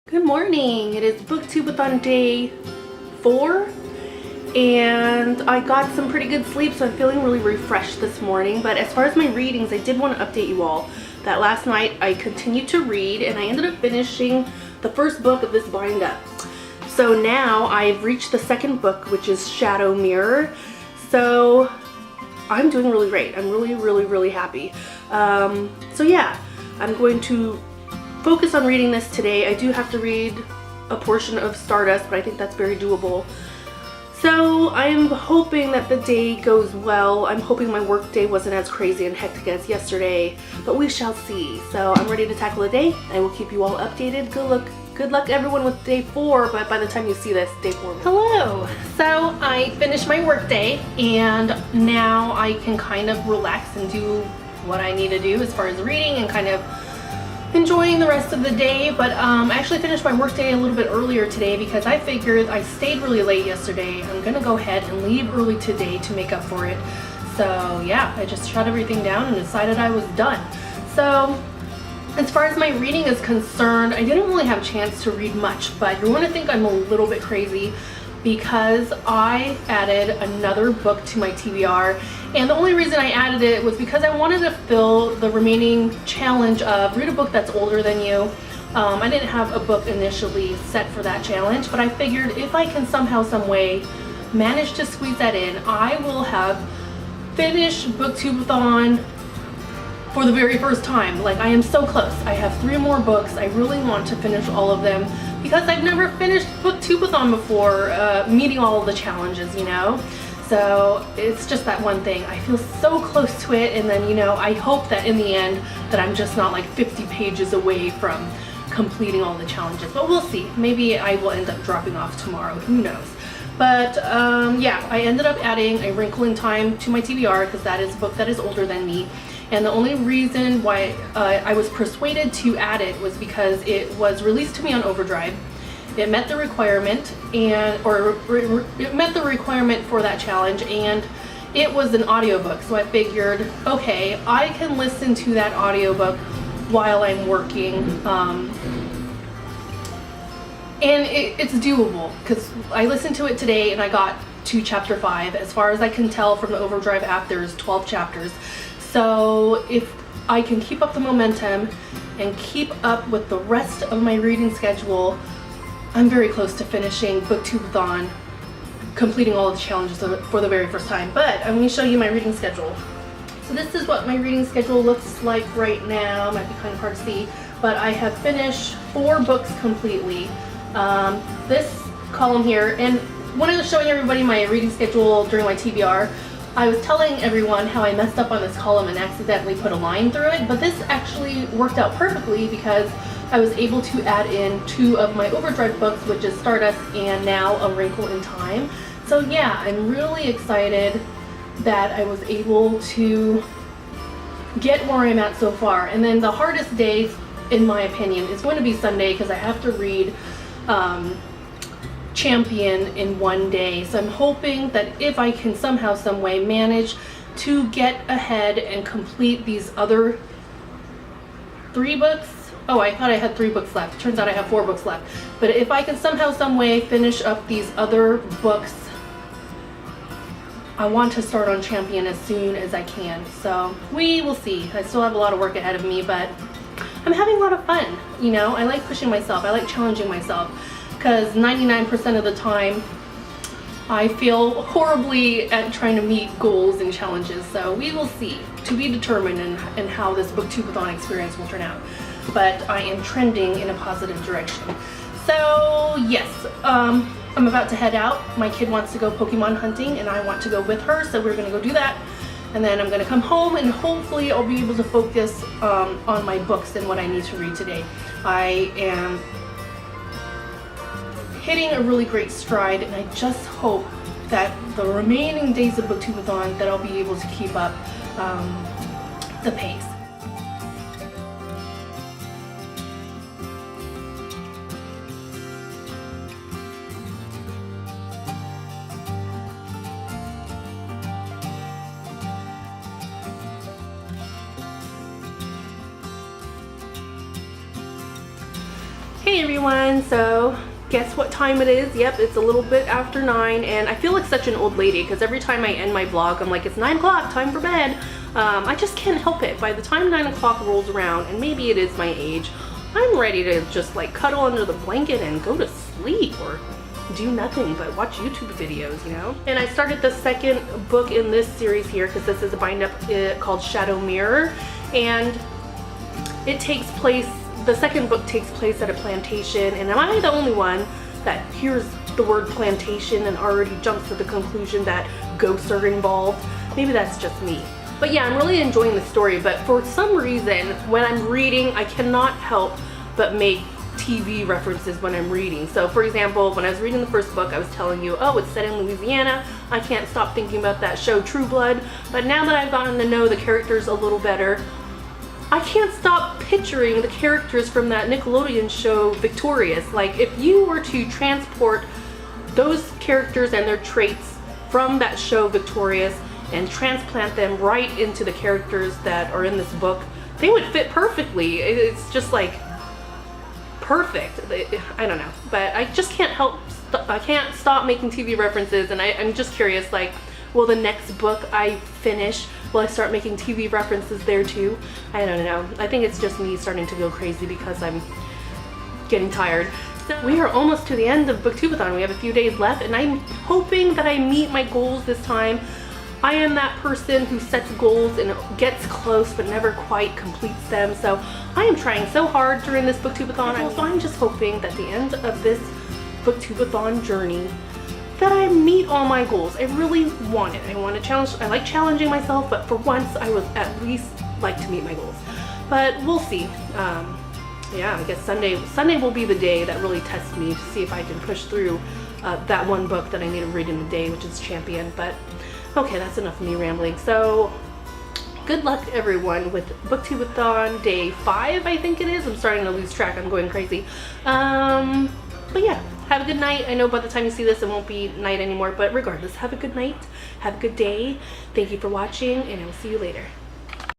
Good morning. It is BookTubeAthon day 4 and I got some pretty good sleep, so I'm feeling really refreshed this morning. But as far as my readings, I did want to update you all that last night I continued to read and I ended up finishing the first book of this bind up. So now I've reached the second book, which is Shadow Mirror. So I'm doing really great. I'm really happy. So yeah, I'm going to focus on reading this today. I do have to read a portion of Stardust, but I think that's very doable. So I'm hoping that the day goes well. I'm hoping my work day wasn't as crazy and hectic as yesterday, but we shall see. So I'm ready to tackle the day. I will keep you all updated. Good luck everyone with day 4, but by the time you see this, day 4. Hello! So I finished my work day and now I can kind of relax and do what I need to do as far as reading and kind of enjoying the rest of the day. But I actually finished my work day a little bit earlier today because I figured I stayed really late yesterday. I'm gonna go ahead and leave early today to make up for it. So yeah, I just shut everything down and decided I was done. So as far as my reading is concerned, I didn't really have a chance to read much, but you're gonna think I'm a little bit crazy because I added another book to my TBR. And the only reason I added it was because I wanted to fill the remaining challenge of read a book that's older than you. I didn't have a book initially set for that challenge, but I figured if I can somehow, some way manage to squeeze that in, I will have finished BookTubeAthon for the very first time. Like, I am so close. I have 3 more books. I really want to finish all of them because I've never finished BookTubeAthon before, meeting all of the challenges, you know? So it's just that one thing. I feel so close to it, and then, you know, I hope that in the end that I'm just not like 50 pages away from completing all the challenges, but we'll see. Maybe I will end up dropping off tomorrow, who knows. But yeah, I ended up adding A Wrinkle in Time to my TBR because that is a book that is older than me. And the only reason why I was persuaded to add it was because it was released to me on Overdrive. It met the requirement, it met the requirement for that challenge, and it was an audiobook. So I figured, okay, I can listen to that audiobook while I'm working, and it's doable because I listened to it today and I got to chapter 5. As far as I can tell from the Overdrive app, there's 12 chapters. So if I can keep up the momentum and keep up with the rest of my reading schedule, I'm very close to finishing BookTubeAthon, completing all of the challenges for the very first time. But I'm going to show you my reading schedule. So this is what my reading schedule looks like right now. Might be kind of hard to see, but I have finished 4 books completely. This column here, and when I was showing everybody my reading schedule during my TBR, I was telling everyone how I messed up on this column and accidentally put a line through it, but this actually worked out perfectly because I was able to add in 2 of my Overdrive books, which is Stardust and now A Wrinkle in Time. So yeah, I'm really excited that I was able to get where I'm at so far. And then the hardest day, in my opinion, is going to be Sunday because I have to read Champion in one day. So I'm hoping that if I can somehow, some way manage to get ahead and complete these other 3 books. Oh, I thought I had 3 books left. Turns out I have 4 books left. But if I can somehow, some way finish up these other books, I want to start on Champion as soon as I can. So we will see. I still have a lot of work ahead of me, but I'm having a lot of fun. You know, I like pushing myself. I like challenging myself because 99% of the time I feel horribly at trying to meet goals and challenges. So we will see. To be determined in how this BookTubeAthon experience will turn out. But I am trending in a positive direction. So yes, I'm about to head out. My kid wants to go Pokemon hunting and I want to go with her, so we're gonna go do that. And then I'm gonna come home and hopefully I'll be able to focus on my books and what I need to read today. I am hitting a really great stride, and I just hope that the remaining days of BookTubeAthon that I'll be able to keep up the pace. Hey everyone, so guess what time it is? Yep, it's a little bit after 9, and I feel like such an old lady because every time I end my vlog I'm like, it's 9 o'clock, time for bed. I just can't help it. By the time 9 o'clock rolls around, and maybe it is my age, I'm ready to just like cuddle under the blanket and go to sleep or do nothing but watch YouTube videos, you know? And I started the second book in this series here because this is a bind up called Shadow Mirror, and it takes place, the second book takes place at a plantation, and am I the only one that hears the word plantation and already jumps to the conclusion that ghosts are involved? Maybe that's just me. But yeah, I'm really enjoying the story, but for some reason when I'm reading I cannot help but make TV references when I'm reading. So for example, when I was reading the first book, I was telling you, oh, it's set in Louisiana. I can't stop thinking about that show True Blood. But now that I've gotten to know the characters a little better, I can't stop picturing the characters from that Nickelodeon show Victorious. Like, if you were to transport those characters and their traits from that show Victorious and transplant them right into the characters that are in this book, they would fit perfectly. It's just like perfect. I don't know, but I just can't help, I can't stop making TV references, and I'm just curious, like, will the next book I finish, will I start making TV references there too? I don't know. I think it's just me starting to go crazy because I'm getting tired. So we are almost to the end of BookTubeAthon. We have a few days left, and I'm hoping that I meet my goals this time. I am that person who sets goals and gets close but never quite completes them. So I am trying so hard during this BookTubeAthon. So I'm just hoping that the end of this BookTubeAthon journey that I meet all my goals. I really want it. I want to challenge, I like challenging myself, but for once I would at least like to meet my goals. But we'll see. Yeah, I guess Sunday will be the day that really tests me to see if I can push through that one book that I need to read in a day, which is Champion. But okay, that's enough of me rambling. So good luck everyone with BookTubeAthon day 5, I think it is. I'm starting to lose track, I'm going crazy. But yeah, have a good night. I know by the time you see this it won't be night anymore, but regardless, have a good night, have a good day. Thank you for watching, and I will see you later.